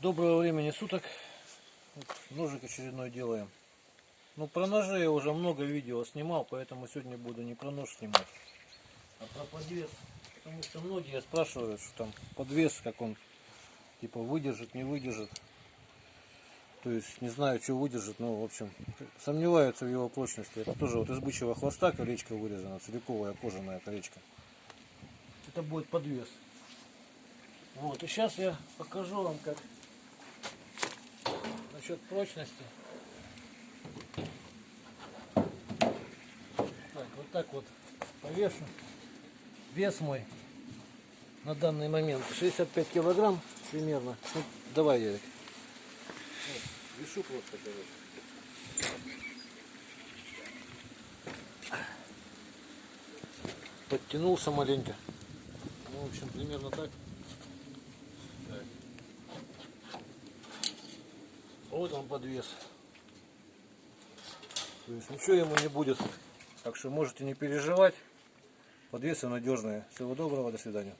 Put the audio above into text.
Доброго времени суток. Вот ножик очередной делаем. Ну, про ножи я уже много видео снимал, поэтому сегодня буду не про нож снимать, а про подвес. Потому что многие спрашивают, что там подвес, как он типа выдержит, не выдержит. То есть не знаю, что выдержит, но в общем сомневаются в его прочности. Это тоже вот из бычьего хвоста колечко вырезано, целиковая кожаная колечко. Это будет подвес. Вот, и сейчас я покажу вам, как насчет прочности. Так, вот так вот повешу. Вес мой на данный момент 65 килограмм примерно. Ну, давай, Ярик. Вот, вешу просто, короче. Подтянулся маленько. Ну, в общем, примерно так. Так. Вот он подвес. То есть ничего ему не будет. Так что можете не переживать. Подвесы надежные. Всего доброго, до свидания.